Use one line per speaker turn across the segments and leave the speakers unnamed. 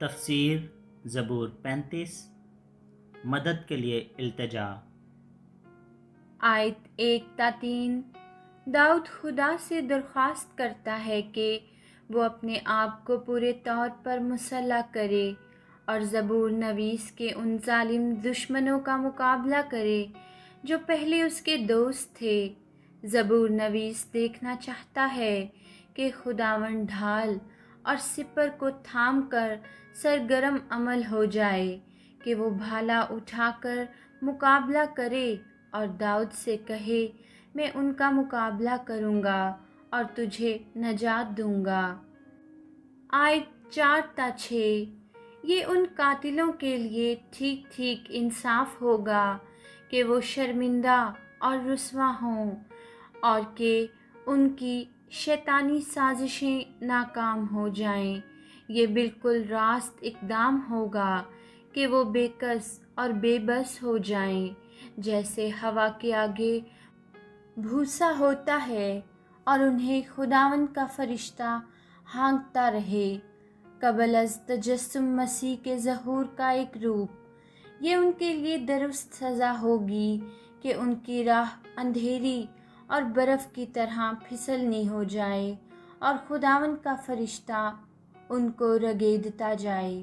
تفسیر زبور 35 مدد کے لیے التجا۔
آیت 1 تا 3 داؤد خدا سے درخواست کرتا ہے کہ وہ اپنے آپ کو پورے طور پر مسلح کرے اور زبور نویس کے ان ظالم دشمنوں کا مقابلہ کرے جو پہلے اس کے دوست تھے۔ زبور نویس دیکھنا چاہتا ہے کہ خداوند ڈھال اور سپر کو تھام کر سرگرم عمل ہو جائے کہ وہ بھالا اٹھا کر مقابلہ کرے اور داؤد سے کہے، میں ان کا مقابلہ کروں گا اور تجھے نجات دوں گا۔ آیت 4 تا 6 یہ ان قاتلوں کے لیے ٹھیک ٹھیک انصاف ہوگا کہ وہ شرمندہ اور رسوا ہوں اور کہ ان کی شیطانی سازشیں ناکام ہو جائیں۔ یہ بالکل راست اقدام ہوگا کہ وہ بے کس اور بے بس ہو جائیں، جیسے ہوا کے آگے بھوسا ہوتا ہے، اور انہیں خداوند کا فرشتہ ہانکتا رہے۔ قبل از تجسم مسیح کے ظہور کا ایک روپ، یہ ان کے لیے درست سزا ہوگی کہ ان کی راہ اندھیری اور برف کی طرح پھسلنی ہو جائے اور خداوند کا فرشتہ ان کو رگیدتا جائے۔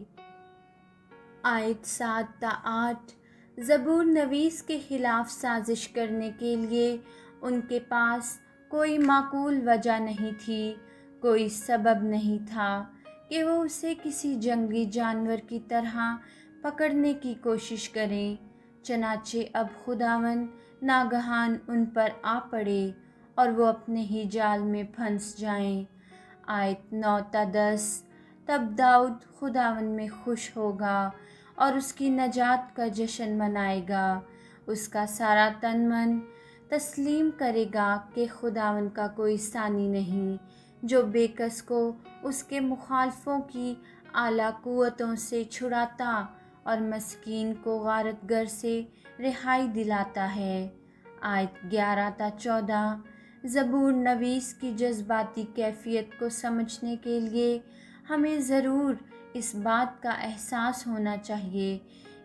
آیت 7 تا 8 زبور نویس کے خلاف سازش کرنے کے لیے ان کے پاس کوئی معقول وجہ نہیں تھی، کوئی سبب نہیں تھا کہ وہ اسے کسی جنگی جانور کی طرح پکڑنے کی کوشش کریں۔ چنانچہ اب خداوند ناگہان ان پر آ پڑے اور وہ اپنے ہی جال میں پھنس جائیں۔ آیت 9 تا 10 تب داؤد خداوند میں خوش ہوگا اور اس کی نجات کا جشن منائے گا۔ اس کا سارا تن من تسلیم کرے گا کہ خداوند کا کوئی ثانی نہیں، جو بے کس کو اس کے مخالفوں کی اعلیٰ قوتوں سے چھڑاتا اور مسکین کو غارت گر سے رہائی دلاتا ہے۔ آیت 11 تا 14 زبور نویس کی جذباتی کیفیت کو سمجھنے کے لیے ہمیں ضرور اس بات کا احساس ہونا چاہیے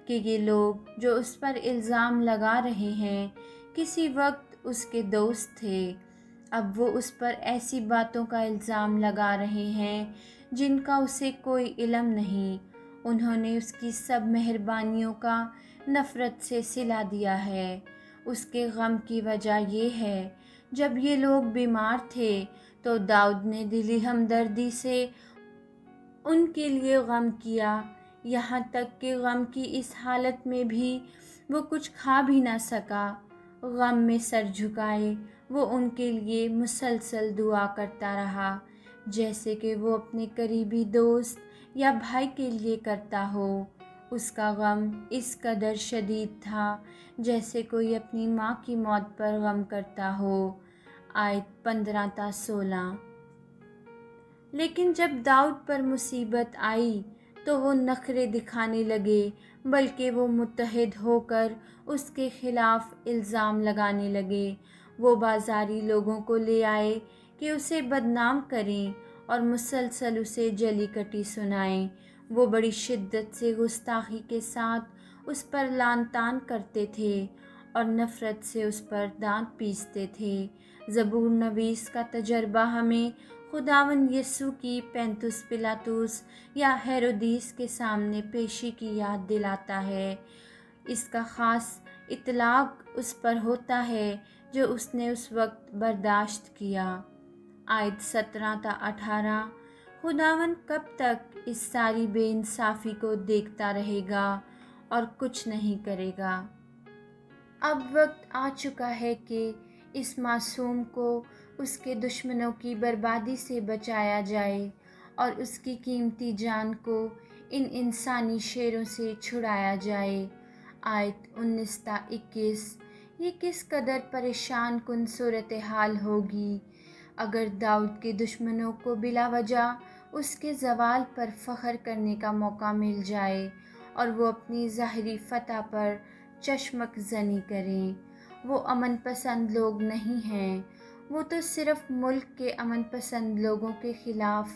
کہ یہ لوگ جو اس پر الزام لگا رہے ہیں کسی وقت اس کے دوست تھے۔ اب وہ اس پر ایسی باتوں کا الزام لگا رہے ہیں جن کا اسے کوئی علم نہیں۔ انہوں نے اس کی سب مہربانیوں کا نفرت سے صلہ دیا ہے۔ اس کے غم کی وجہ یہ ہے، جب یہ لوگ بیمار تھے تو داؤد نے دلی ہمدردی سے ان کے لیے غم کیا، یہاں تک کہ غم کی اس حالت میں بھی وہ کچھ کھا بھی نہ سکا۔ غم میں سر جھکائے وہ ان کے لیے مسلسل دعا کرتا رہا، جیسے کہ وہ اپنے قریبی دوست یا بھائی کے لیے کرتا ہو۔ اس کا غم اس قدر شدید تھا جیسے کوئی اپنی ماں کی موت پر غم کرتا ہو۔ آیت 15 تا 16 لیکن جب داؤد پر مصیبت آئی تو وہ نخرے دکھانے لگے، بلکہ وہ متحد ہو کر اس کے خلاف الزام لگانے لگے۔ وہ بازاری لوگوں کو لے آئے کہ اسے بدنام کریں اور مسلسل اسے جلی کٹی سنائیں۔ وہ بڑی شدت سے گستاخی کے ساتھ اس پر لعن طعن کرتے تھے اور نفرت سے اس پر دانت پیستے تھے۔ زبور نویس کا تجربہ ہمیں خداوند یسوع کی پینتوس پلاطس یا ہیرودیس کے سامنے پیشی کی یاد دلاتا ہے۔ اس کا خاص اطلاق اس پر ہوتا ہے جو اس نے اس وقت برداشت کیا۔ آیت 17 تا 18 خداوند کب تک اس ساری بے انصافی کو دیکھتا رہے گا اور کچھ نہیں کرے گا؟ اب وقت آ چکا ہے کہ اس معصوم کو اس کے دشمنوں کی بربادی سے بچایا جائے اور اس کی قیمتی جان کو ان انسانی شیروں سے چھڑایا جائے۔ آیت 19 تا 21 یہ کس قدر پریشان کن صورتحال ہوگی اگر داؤد کے دشمنوں کو بلا وجہ اس کے زوال پر فخر کرنے کا موقع مل جائے اور وہ اپنی ظاہری فتح پر چشمک زنی کریں۔ وہ امن پسند لوگ نہیں ہیں، وہ تو صرف ملک کے امن پسند لوگوں کے خلاف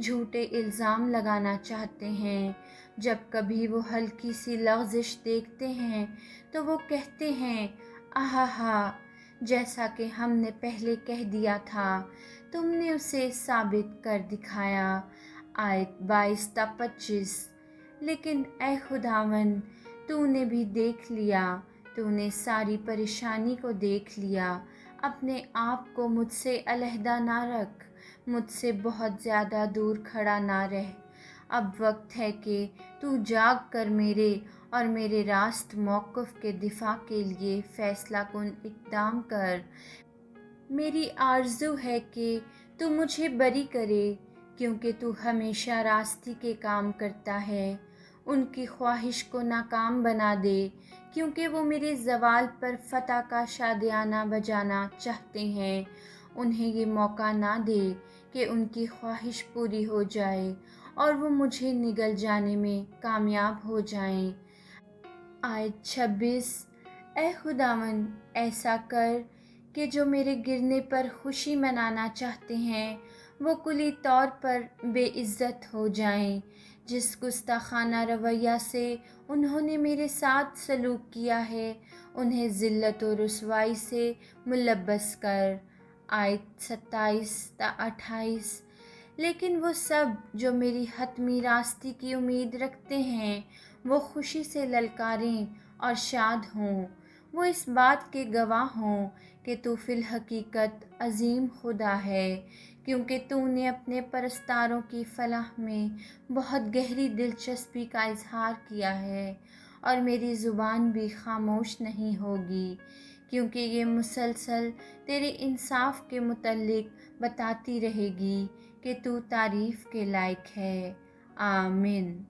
جھوٹے الزام لگانا چاہتے ہیں۔ جب کبھی وہ ہلکی سی لغزش دیکھتے ہیں تو وہ کہتے ہیں آہا، جیسا کہ ہم نے پہلے کہہ دیا تھا، تم نے اسے ثابت کر دکھایا۔ آیت 22 تا 25۔ لیکن اے خداوند، تو نے بھی دیکھ لیا، تو نے ساری پریشانی کو دیکھ لیا۔ اپنے آپ کو مجھ سے علیحدہ نہ رکھ، مجھ سے بہت زیادہ دور کھڑا نہ رہ۔ اب وقت ہے کہ تو جاگ کر میرے اور میرے راست موقف کے دفاع کے لیے فیصلہ کن اقدام کر۔ میری آرزو ہے کہ تو مجھے بری کرے، کیونکہ تو ہمیشہ راستی کے کام کرتا ہے۔ ان کی خواہش کو ناکام بنا دے، کیونکہ وہ میرے زوال پر فتح کا شادیانہ بجانا چاہتے ہیں۔ انہیں یہ موقع نہ دے کہ ان کی خواہش پوری ہو جائے اور وہ مجھے نگل جانے میں کامیاب ہو جائیں۔ آیت 26۔ اے خداوند، ایسا کر کہ جو میرے گرنے پر خوشی منانا چاہتے ہیں وہ کلی طور پر بے عزت ہو جائیں۔ جس گستاخانہ رویہ سے انہوں نے میرے ساتھ سلوک کیا ہے، انہیں ذلت و رسوائی سے ملبس کر۔ آیت 27 تا 28۔ لیکن وہ سب جو میری حتمی راستی کی امید رکھتے ہیں وہ خوشی سے للکاریں اور شاد ہوں۔ وہ اس بات کے گواہ ہوں کہ تو فی الحقیقت عظیم خدا ہے، کیونکہ تو نے اپنے پرستاروں کی فلاح میں بہت گہری دلچسپی کا اظہار کیا ہے، اور میری زبان بھی خاموش نہیں ہوگی، کیونکہ یہ مسلسل تیرے انصاف کے متعلق بتاتی رہے گی کہ تو تعریف کے لائق ہے۔ آمین۔